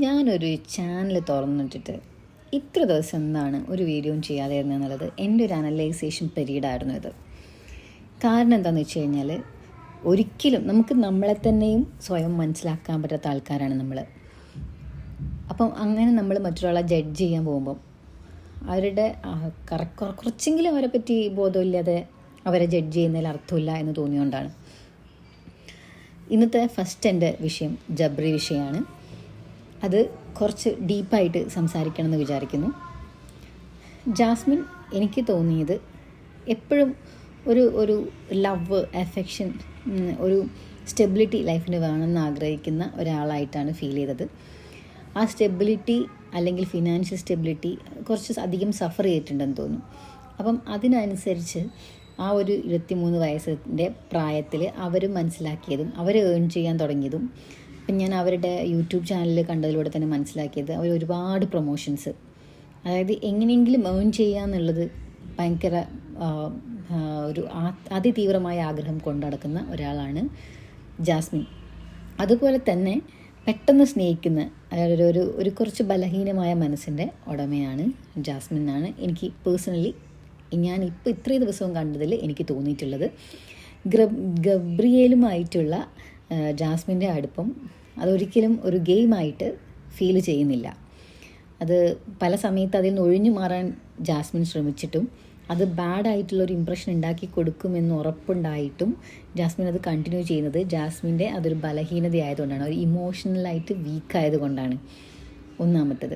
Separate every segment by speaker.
Speaker 1: ഞാനൊരു ചാനൽ തുറന്നിട്ടിട്ട് ഇത്ര ദിവസം എന്താണ് ഒരു വീഡിയോയും ചെയ്യാതെ ഇരുന്നെന്നുള്ളത് എൻ്റെ ഒരു അനലൈസേഷൻ പീരീഡായിരുന്നു ഇത്. കാരണം എന്താണെന്ന് വെച്ച് കഴിഞ്ഞാൽ, ഒരിക്കലും നമുക്ക് നമ്മളെ തന്നെയും സ്വയം മനസ്സിലാക്കാൻ പറ്റാത്ത ആൾക്കാരാണ് നമ്മൾ. അപ്പം അങ്ങനെ നമ്മൾ മറ്റൊരാളെ ജഡ്ജ് ചെയ്യാൻ പോകുമ്പം അവരുടെ കുറച്ചെങ്കിലും അവരെ പറ്റി ബോധമില്ലാതെ അവരെ ജഡ്ജ് ചെയ്യുന്നതിൽ അർത്ഥമില്ല എന്ന് തോന്നിയോണ്ടാണ്. ഇന്നത്തെ ഫസ്റ്റ് എൻ്റെ വിഷയം ജബ്രി വിഷയമാണ്. അത് കുറച്ച് ഡീപ്പായിട്ട് സംസാരിക്കണം എന്ന് വിചാരിക്കുന്നു. ജാസ്മിൻ എനിക്ക് തോന്നിയത് എപ്പോഴും ഒരു ലവ്, അഫെക്ഷൻ, ഒരു സ്റ്റെബിലിറ്റി ലൈഫിന് വേണമെന്ന് ആഗ്രഹിക്കുന്ന ഒരാളായിട്ടാണ് ഫീൽ ചെയ്തത്. ആ സ്റ്റെബിലിറ്റി അല്ലെങ്കിൽ ഫിനാൻഷ്യൽ സ്റ്റെബിലിറ്റി കുറച്ച് അധികം സഫർ ചെയ്തിട്ടുണ്ടെന്ന് തോന്നുന്നു. അപ്പം അതിനനുസരിച്ച് ആ ഒരു 23 വയസ്സിൻ്റെ പ്രായത്തിൽ അവർ മനസ്സിലാക്കിയതും അവർ ഏൺ ചെയ്യാൻ തുടങ്ങിയതും, അപ്പം ഞാൻ അവരുടെ യൂട്യൂബ് ചാനലിൽ കണ്ടതിലൂടെ തന്നെ മനസ്സിലാക്കിയത്, അവർ ഒരുപാട് പ്രൊമോഷൻസ്, അതായത് എങ്ങനെയെങ്കിലും ഏൺ ചെയ്യുക എന്നുള്ളത് ഭയങ്കര ഒരു അതിതീവ്രമായ ആഗ്രഹം കൊണ്ടു നടക്കുന്ന ഒരാളാണ് ജാസ്മിൻ. അതുപോലെ തന്നെ പെട്ടെന്ന് സ്നേഹിക്കുന്ന, അതായത് ഒരു കുറച്ച് ബലഹീനമായ മനസ്സിൻ്റെ ഉടമയാണ് ജാസ്മിൻ എന്നാണ് എനിക്ക് പേഴ്സണലി, ഞാൻ ഇപ്പോൾ ഇത്രയും ദിവസവും കണ്ടതിൽ എനിക്ക് തോന്നിയിട്ടുള്ളത്. ഗബ്രിയേലുമായിട്ടുള്ള ജാസ്മിൻ്റെ അടുപ്പം അതൊരിക്കലും ഒരു ഗെയിമായിട്ട് ഫീൽ ചെയ്യുന്നില്ല. അത് പല സമയത്ത് അതിൽ നിന്ന് ഒഴിഞ്ഞു മാറാൻ ജാസ്മിൻ ശ്രമിച്ചിട്ടും അത് ബാഡായിട്ടുള്ളൊരു ഇമ്പ്രഷൻ ഉണ്ടാക്കി കൊടുക്കുമെന്ന് ഉറപ്പുണ്ടായിട്ടും ജാസ്മിൻ അത് കണ്ടിന്യൂ ചെയ്യുന്നത് ജാസ്മിൻ്റെ അതൊരു ബലഹീനതയായതുകൊണ്ടാണ്, ഒരു ഇമോഷണലായിട്ട് വീക്കായതുകൊണ്ടാണ്. ഒന്നാമത്തത്,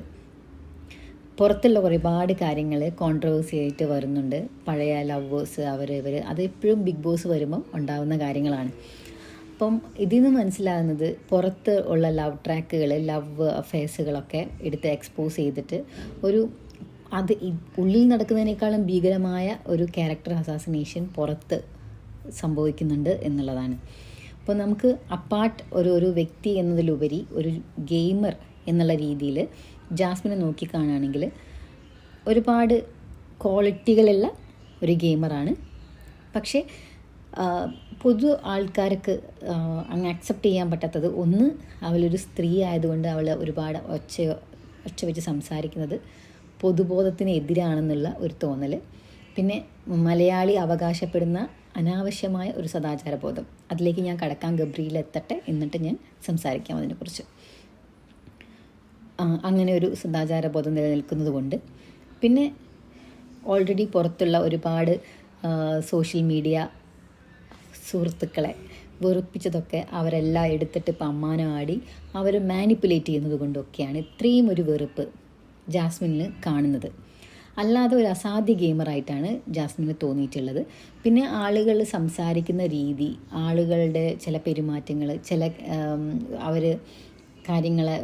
Speaker 1: പുറത്തുള്ള ഒരുപാട് കാര്യങ്ങൾ കോൺട്രവേഴ്സി ആയിട്ട് വരുന്നുണ്ട്. പഴയ ലവേഴ്സ്, ഇവർ അത് എപ്പോഴും ബിഗ് ബോസ് വരുമ്പം ഉണ്ടാകുന്ന കാര്യങ്ങളാണ്. അപ്പം ഇതിൽ നിന്ന് മനസ്സിലാകുന്നത്, പുറത്ത് ഉള്ള ലവ് ട്രാക്കുകൾ, ലവ് അഫെയർസുകളൊക്കെ എടുത്ത് എക്സ്പോസ് ചെയ്തിട്ട് അത് ഉള്ളിൽ നടക്കുന്നതിനേക്കാളും ഭീകരമായ ഒരു ക്യാരക്ടർ അസാസിനേഷൻ പുറത്ത് സംഭവിക്കുന്നുണ്ട് എന്നുള്ളതാണ്. അപ്പോൾ നമുക്ക് അപ്പാർട്ട് ഒരു വ്യക്തി എന്നതിലുപരി ഒരു ഗെയിമർ എന്നുള്ള രീതിയിൽ ജാസ്മിനെ നോക്കിക്കാണുകയാണെങ്കിൽ ഒരുപാട് ക്വാളിറ്റികളുള്ള ഒരു ഗെയിമറാണ്. പക്ഷേ പൊതു ആൾക്കാർക്ക് അങ്ങ് അക്സെപ്റ്റ് ചെയ്യാൻ പറ്റാത്തത്, ഒന്ന്, അവളൊരു സ്ത്രീ ആയതുകൊണ്ട് അവൾ ഒരുപാട് ഒച്ച വെച്ച് സംസാരിക്കുന്നത് പൊതുബോധത്തിന് എതിരാണെന്നുള്ള ഒരു തോന്നൽ. പിന്നെ മലയാളി അവകാശപ്പെടുന്ന അനാവശ്യമായ ഒരു സദാചാരബോധം. അതിലേക്ക് ഞാൻ കടക്കാൻ ഗബ്രിയിലെത്തട്ടെ, എന്നിട്ട് ഞാൻ സംസാരിക്കാം അതിനെക്കുറിച്ച്. അങ്ങനെ ഒരു സദാചാരബോധം നിലനിൽക്കുന്നത് കൊണ്ട്, പിന്നെ ഓൾറെഡി പുറത്തുള്ള ഒരുപാട് സോഷ്യൽ മീഡിയ സുഹൃത്തുക്കളെ വെറുപ്പിച്ചതൊക്കെ അവരെല്ലാം എടുത്തിട്ട് ഇപ്പം അമ്മാനമാടി അവർ മാനിപ്പുലേറ്റ് ചെയ്യുന്നത് കൊണ്ടൊക്കെയാണ് ഇത്രയും ഒരു വെറുപ്പ് ജാസ്മിനിന് കാണുന്നത്. അല്ലാതെ ഒരു അസാധ്യ ഗെയിമറായിട്ടാണ് ജാസ്മിന് തോന്നിയിട്ടുള്ളത്. പിന്നെ ആളുകൾ സംസാരിക്കുന്ന രീതി, ആളുകളുടെ ചില പെരുമാറ്റങ്ങൾ, ചില അവർ കാര്യങ്ങളെ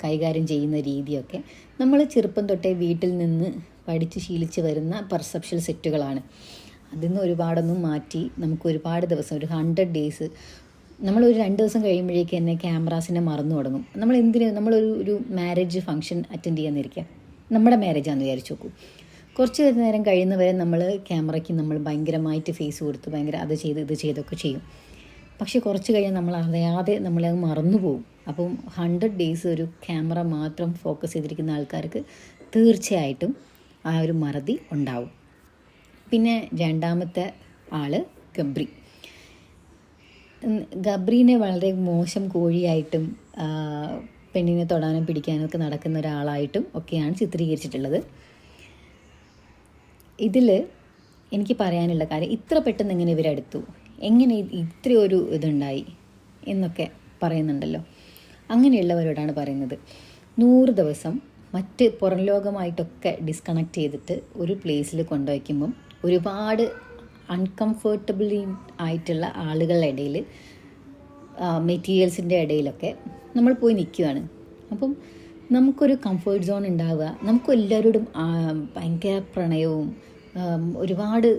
Speaker 1: കൈകാര്യം ചെയ്യുന്ന രീതിയൊക്കെ നമ്മൾ ചെറുപ്പം തൊട്ടേ വീട്ടിൽ നിന്ന് പഠിച്ച് ശീലിച്ച് വരുന്ന പെർസെപ്ഷൻ സെറ്റുകളാണ്. അതിൽ നിന്ന് ഒരുപാടൊന്നും മാറ്റി നമുക്ക് ഒരുപാട് ദിവസം, ഒരു 100 ഡേയ്സ്, നമ്മളൊരു 2 ദിവസം കഴിയുമ്പോഴേക്ക് തന്നെ ക്യാമറാസിനെ മറന്നു തുടങ്ങും. നമ്മളൊരു മാരേജ് ഫംഗ്ഷൻ അറ്റൻഡ് ചെയ്യാന്നിരിക്കുക, നമ്മുടെ മാരേജാണെന്ന് വിചാരിച്ചു നോക്കൂ. കുറച്ച് നേരം കഴിയുന്നവരെ നമ്മൾ ക്യാമറയ്ക്ക് നമ്മൾ ഭയങ്കരമായിട്ട് ഫേസ് കൊടുത്ത് ഭയങ്കര അത് ചെയ്ത് ഇത് ചെയ്തൊക്കെ ചെയ്യും. പക്ഷെ കുറച്ച് കഴിഞ്ഞാൽ നമ്മൾ അറിയാതെ നമ്മളത് മറന്നു പോകും. അപ്പം 100 ഡേയ്സ് ഒരു ക്യാമറ മാത്രം ഫോക്കസ് ചെയ്തിരിക്കുന്ന ആൾക്കാർക്ക് തീർച്ചയായിട്ടും ആ ഒരു മറതി ഉണ്ടാവും. പിന്നെ രണ്ടാമത്തെ ആൾ ഗബ്രീനെ വളരെ മോശം കോഴിയായിട്ടും പെണ്ണിനെ തൊടാനും പിടിക്കാനും ഒക്കെ നടക്കുന്ന ഒരാളായിട്ടും ഒക്കെയാണ് ചിത്രീകരിച്ചിട്ടുള്ളത്. ഇതിൽ എനിക്ക് പറയാനുള്ള കാര്യം, ഇത്ര പെട്ടെന്ന് എങ്ങനെ ഇവരെടുത്തു, എങ്ങനെ ഇത്രയൊരു ഇതുണ്ടായി എന്നൊക്കെ പറയുന്നുണ്ടല്ലോ. അങ്ങനെയുള്ളവരോടാണ് പറയുന്നത്, 100 ദിവസം മറ്റ് പുറം ലോകമായിട്ടൊക്കെ ഡിസ്കണക്ട് ചെയ്തിട്ട് ഒരു പ്ലേസിൽ കൊണ്ടുവയ്ക്കുമ്പം ഒരുപാട് അൺകംഫർട്ടബിളി ആയിട്ടുള്ള ആളുകളുടെ ഇടയിൽ, മെറ്റീരിയൽസിൻ്റെ ഇടയിലൊക്കെ നമ്മൾ പോയി നിൽക്കുകയാണ്. അപ്പം നമുക്കൊരു കംഫേർട്ട് സോൺ ഉണ്ടാവുക, നമുക്ക് എല്ലാവരോടും ഭയങ്കര പ്രണയവും ഒരുപാട്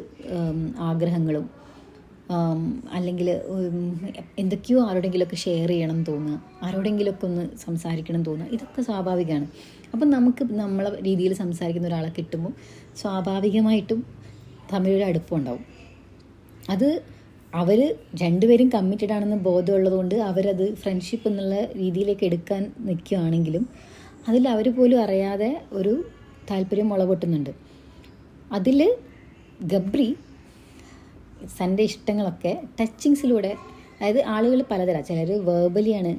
Speaker 1: ആഗ്രഹങ്ങളും, അല്ലെങ്കിൽ എന്തൊക്കെയോ ആരോടെങ്കിലുമൊക്കെ ഷെയർ ചെയ്യണം തോന്നുക, ആരോടെങ്കിലുമൊക്കെ ഒന്ന് സംസാരിക്കണം തോന്നുക, ഇതൊക്കെ സ്വാഭാവികമാണ്. അപ്പം നമുക്ക് നമ്മളെ രീതിയിൽ സംസാരിക്കുന്ന ഒരാളെ കിട്ടുമ്പോൾ സ്വാഭാവികമായിട്ടും തമ്മിലൊരു അടുപ്പം ഉണ്ടാവും. അത് അവർ രണ്ടുപേരും കമ്മിറ്റഡ് ആണെന്ന് ബോധമുള്ളതുകൊണ്ട് അവരത് ഫ്രണ്ട്ഷിപ്പ് എന്നുള്ള രീതിയിലേക്ക് എടുക്കാൻ നിൽക്കുകയാണെങ്കിലും അതിൽ അവർ പോലും അറിയാതെ ഒരു താല്പര്യം മുളപൊട്ടുന്നുണ്ട്. അതിൽ ഗബ്രി തൻ്റെ ഇഷ്ടങ്ങളൊക്കെ ടച്ചിങ്സിലൂടെ, അതായത് ആളുകൾ പലതരം, ചിലർ വേർബലിയാണ്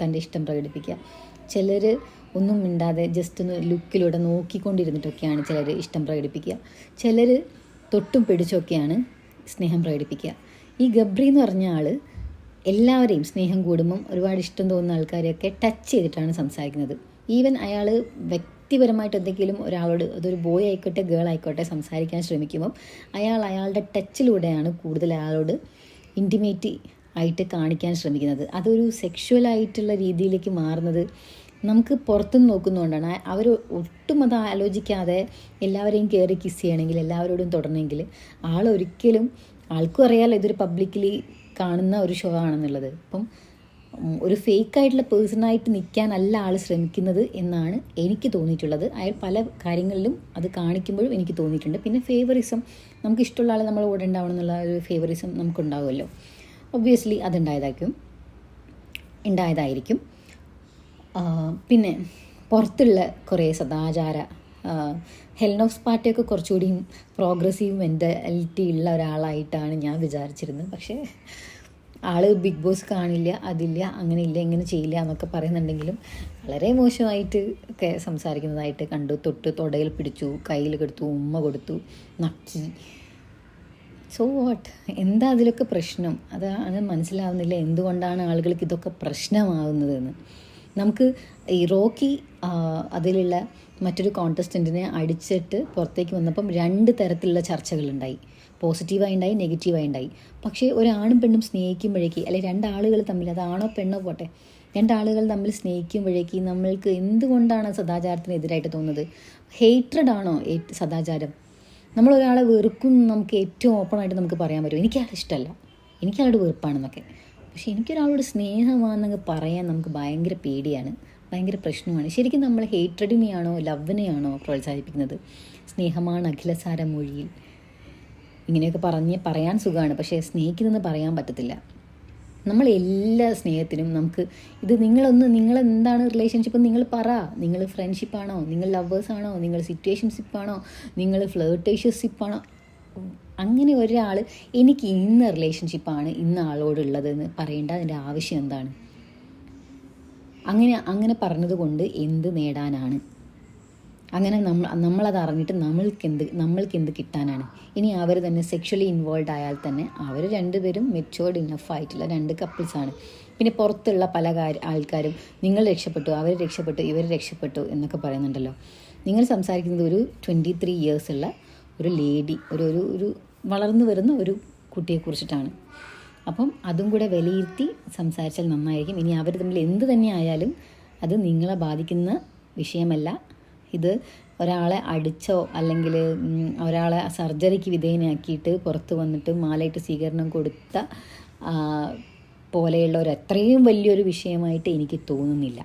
Speaker 1: തൻ്റെ ഇഷ്ടം പ്രകടിപ്പിക്കുക, ചിലർ ഒന്നും മിണ്ടാതെ ജസ്റ്റ് ഒന്ന് ലുക്കിലൂടെ നോക്കിക്കൊണ്ടിരുന്നിട്ടൊക്കെയാണ് ചിലർ ഇഷ്ടം പ്രകടിപ്പിക്കുക, ചിലർ തൊട്ടും പിടിച്ചൊക്കെയാണ് സ്നേഹം പ്രകടിപ്പിക്കുക. ഈ ഗബ്രി എന്ന് പറഞ്ഞ ആൾ എല്ലാവരെയും സ്നേഹം കൂടുമ്പം ഒരുപാട് ഇഷ്ടം തോന്നുന്ന ആൾക്കാരെയൊക്കെ ടച്ച് ചെയ്തിട്ടാണ് സംസാരിക്കുന്നത്. ഈവൻ അയാൾ വ്യക്തിപരമായിട്ട് എന്തെങ്കിലും ഒരാളോട്, അതൊരു ബോയ് ആയിക്കോട്ടെ ഗേൾ ആയിക്കോട്ടെ, സംസാരിക്കാൻ ശ്രമിക്കുമ്പം അയാളുടെ ടച്ചിലൂടെയാണ് കൂടുതൽ അയാളോട് ഇൻറ്റിമേറ്റ് ആയിട്ട് കാണിക്കാൻ ശ്രമിക്കുന്നത്. അതൊരു സെക്ഷുവലായിട്ടുള്ള രീതിയിലേക്ക് മാറുന്നത് നമുക്ക് പുറത്തുനിന്ന് നോക്കുന്നതുകൊണ്ടാണ്. അവർ ഒട്ടും അത് ആലോചിക്കാതെ എല്ലാവരെയും കയറി കിസ് ചെയ്യണമെങ്കിൽ, എല്ലാവരോടും തൊടണമെങ്കിൽ ആളൊരിക്കലും, ആൾക്കും അറിയാമല്ലോ ഇതൊരു പബ്ലിക്കലി കാണുന്ന ഒരു ഷോ ആണെന്നുള്ളത്. അപ്പം ഒരു ഫേക്കായിട്ടുള്ള പേഴ്സണായിട്ട് നിൽക്കാനല്ല ആൾ ശ്രമിക്കുന്നത് എന്നാണ് എനിക്ക് തോന്നിയിട്ടുള്ളത്. അയാൾ പല കാര്യങ്ങളിലും അത് കാണിക്കുമ്പോഴും എനിക്ക് തോന്നിയിട്ടുണ്ട്. പിന്നെ ഫേവറിസം, നമുക്ക് ഇഷ്ടമുള്ള ആൾ നമ്മൾ കൂടെ ഉണ്ടാവണം എന്നുള്ള ഒരു ഫേവറിസം നമുക്കുണ്ടാവുമല്ലോ. ഒബ്വിയസ്ലി ഉണ്ടായതായിരിക്കും. പിന്നെ പുറത്തുള്ള കുറേ സദാചാര, ഹെലനോക്സ് പാർട്ടിയൊക്കെ കുറച്ചുകൂടി പ്രോഗ്രസീവ് മെൻറ്റാലിറ്റി ഉള്ള ഒരാളായിട്ടാണ് ഞാൻ വിചാരിച്ചിരുന്നത്. പക്ഷേ ആൾ ബിഗ് ബോസ് കാണില്ല, അതില്ല, അങ്ങനെ ഇല്ല, ഇങ്ങനെ ചെയ്യില്ല എന്നൊക്കെ പറയുന്നുണ്ടെങ്കിലും വളരെ മോശമായിട്ട് ഒക്കെ സംസാരിക്കുന്നതായിട്ട് കണ്ടു. തൊടയിൽ പിടിച്ചു, കയ്യിൽ കൊടുത്തു, ഉമ്മ കൊടുത്തു, നക്കി. സോ വാട്ട്, എന്താ അതിലൊക്കെ പ്രശ്നം? അത് മനസ്സിലാവുന്നില്ല എന്തുകൊണ്ടാണ് ആളുകൾക്ക് ഇതൊക്കെ പ്രശ്നമാവുന്നതെന്ന്. നമുക്ക് ഈ റോക്കി അതിലുള്ള മറ്റൊരു കോൺടെസ്റ്റൻറ്റിനെ അടിച്ചിട്ട് പുറത്തേക്ക് വന്നപ്പം 2 തരത്തിലുള്ള ചർച്ചകളുണ്ടായി. പോസിറ്റീവായി ഉണ്ടായി, നെഗറ്റീവായി ഉണ്ടായി. പക്ഷേ ഒരാണും പെണ്ണും സ്നേഹിക്കുമ്പോഴേക്ക്, അല്ലെ 2 ആളുകൾ തമ്മിൽ, അത് ആണോ പെണ്ണോ പോട്ടെ, 2 ആളുകൾ തമ്മിൽ സ്നേഹിക്കുമ്പോഴേക്ക് നമ്മൾക്ക് എന്തുകൊണ്ടാണ് സദാചാരത്തിനെതിരായിട്ട് തോന്നുന്നത്? ഹേറ്റ്രഡ് ആണോ സദാചാരം? നമ്മളൊരാളെ വെറുക്കും നമുക്ക് ഏറ്റവും ഓപ്പണായിട്ട് നമുക്ക് പറയാൻ പറ്റും, എനിക്കയാളെ ഇഷ്ടമല്ല, എനിക്കയാളുടെ വെറുപ്പാണെന്നൊക്കെ. പക്ഷെ എനിക്കൊരാളോട് സ്നേഹമാണെന്നൊക്കെ പറയാൻ നമുക്ക് ഭയങ്കര പേടിയാണ്, ഭയങ്കര പ്രശ്നമാണ്. ശരിക്കും നമ്മൾ ഹേറ്റ്രഡിനെയാണോ ലവിനെയാണോ പ്രോത്സാഹിപ്പിക്കുന്നത്? സ്നേഹമാണ് അഖിലസാര മൊഴിയിൽ, ഇങ്ങനെയൊക്കെ പറയാൻ സുഖമാണ്, പക്ഷേ സ്നേഹിക്കുന്നതെന്ന് പറയാൻ പറ്റത്തില്ല. നമ്മൾ എല്ലാ സ്നേഹത്തിനും നമുക്ക് ഇത് നിങ്ങളെന്താണ് റിലേഷൻഷിപ്പ്, നിങ്ങൾ പറ. നിങ്ങൾ ഫ്രണ്ട്ഷിപ്പാണോ, നിങ്ങൾ ലവേഴ്സാണോ, നിങ്ങൾ സിറ്റുവേഷൻഷിപ്പാണോ, നിങ്ങൾ ഫ്ലേർട്ടേഷ്യഷിപ്പാണോ? അങ്ങനെ ഒരാൾ എനിക്ക് ഇന്ന റിലേഷൻഷിപ്പാണ് ഇന്ന ആളോടുള്ളതെന്ന് പറയേണ്ട അതിൻ്റെ ആവശ്യം എന്താണ്? അങ്ങനെ പറഞ്ഞത് കൊണ്ട് എന്ത് നേടാനാണ്? അങ്ങനെ നമ്മളത് അറിഞ്ഞിട്ട് നമ്മൾക്ക് എന്ത് കിട്ടാനാണ്? ഇനി അവർ തന്നെ സെക്ഷലി ഇൻവോൾവ് ആയാൽ തന്നെ അവർ 2 പേരും മെച്ചുവേർഡ് ഇനഫ് ആയിട്ടുള്ള 2 കപ്പിൾസാണ്. പിന്നെ പുറത്തുള്ള പല ആൾക്കാരും നിങ്ങൾ രക്ഷപ്പെട്ടു, അവർ രക്ഷപ്പെട്ടു, ഇവർ രക്ഷപ്പെട്ടു എന്നൊക്കെ പറയുന്നുണ്ടല്ലോ. നിങ്ങൾ സംസാരിക്കുന്നത് ഒരു 23 years ഉള്ള ഒരു ലേഡി, ഒരു വളർന്നു വരുന്ന ഒരു കുട്ടിയെക്കുറിച്ചിട്ടാണ്. അപ്പം അതും കൂടെ വിലയിരുത്തി സംസാരിച്ചാൽ നന്നായിരിക്കും. ഇനി അവർ തമ്മിൽ എന്ത് തന്നെ ആയാലും അത് നിങ്ങളെ ബാധിക്കുന്ന വിഷയമല്ല. ഇത് ഒരാളെ അടിച്ചോ അല്ലെങ്കിൽ ഒരാളെ സർജറിക്ക് വിധേയനാക്കിയിട്ട് പുറത്ത് വന്നിട്ട് മാലയിട്ട് സ്വീകരണം കൊടുത്ത പോലെയുള്ള ഒരു അത്രയും വലിയൊരു വിഷയമായിട്ട് എനിക്ക് തോന്നുന്നില്ല.